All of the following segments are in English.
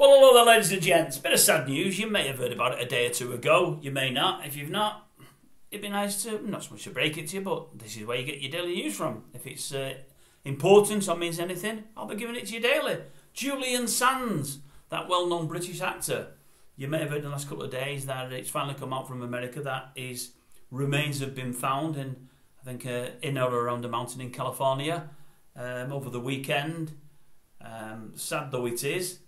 Well, hello there, ladies and gents. Bit of sad news. You may have heard about it a day or two ago. You may not. If you've not, it'd be nice to, not so much to break it to you, but this is where you get your daily news from. If it's important or means anything, I'll be giving it to you daily. Julian Sands, that well-known British actor. You may have heard in the last couple of days that it's finally come out from America that his remains have been found in, I think, in or around a mountain in California over the weekend. Sad though it is,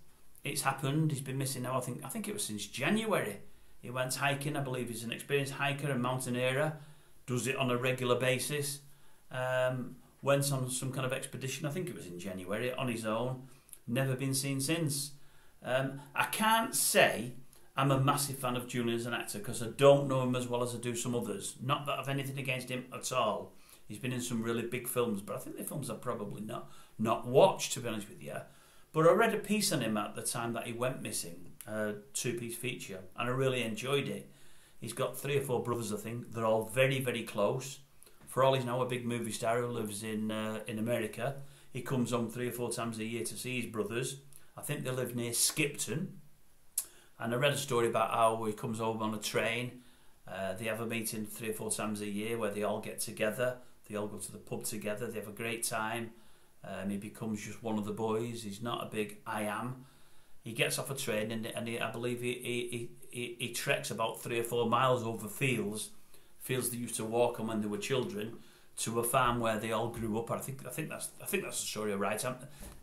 it's happened. He's been missing now. I think it was since January. He went hiking. I believe he's an experienced hiker and mountaineer. Does it on a regular basis. Went on some kind of expedition. I think it was in January on his own. Never been seen since. I can't say I'm a massive fan of Julian as an actor because I don't know him as well as I do some others. Not that I've anything against him at all. He's been in some really big films, but I think the films I've probably not watched, to be honest with you. But I read a piece on him at the time that he went missing, a two-piece feature, and I really enjoyed it. He's got 3 or 4 brothers, I think. They're all very, very close. For all he's now a big movie star who lives in America. He comes home 3 or 4 times a year to see his brothers. I think they live near Skipton. And I read a story about how he comes home on a train. They have a meeting 3 or 4 times a year where they all get together. They all go to the pub together. They have a great time. He becomes just one of the boys. He's not a big I am. He gets off a train and I believe he treks about 3 or 4 miles over fields they used to walk on when they were children, to a farm where they all grew up. I think that's the story, right?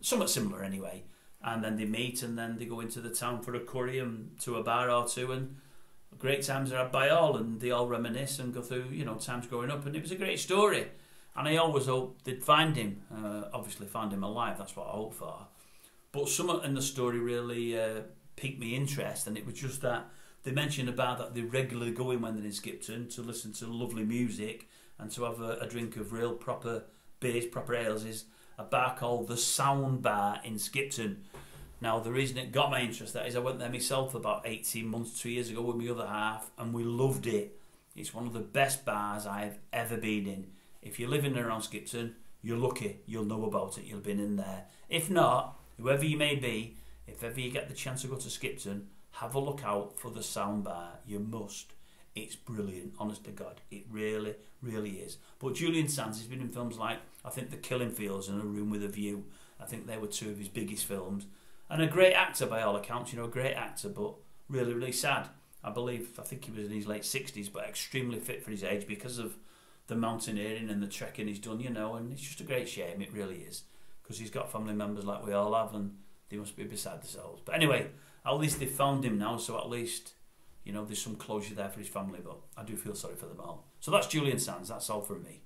Somewhat similar anyway. And then they meet and then they go into the town for a curry and to a bar or two, and great times are had by all, and they all reminisce and go through, times growing up, and it was a great story. And I always hoped they'd find him. Obviously found him alive, that's what I hope for. But something in the story really piqued my interest, and it was just that they mentioned a bar that they regularly go in when they're in Skipton to listen to lovely music and to have a drink of real proper beers, proper ales, is a bar called the Sound Bar in Skipton. Now, the reason it got my interest that is I went there myself about 18 months, 2 years ago with my other half, and we loved it. It's one of the best bars I've ever been in. If you're living around Skipton, you're lucky. You'll know about it. You'll have been in there. If not, whoever you may be, if ever you get the chance to go to Skipton, have a look out for the Sound Bar. You must. It's brilliant, honest to God. It really, really is. But Julian Sands, he's been in films like, I think, The Killing Fields and A Room with a View. I think they were 2 of his biggest films. And a great actor by all accounts, a great actor, but really, really sad. I think he was in his late 60s, but extremely fit for his age because of the mountaineering and the trekking he's done, and it's just a great shame, it really is. Because he's got family members like we all have, and they must be beside themselves. But anyway, at least they've found him now, so at least, there's some closure there for his family, but I do feel sorry for them all. So that's Julian Sands, that's all from me.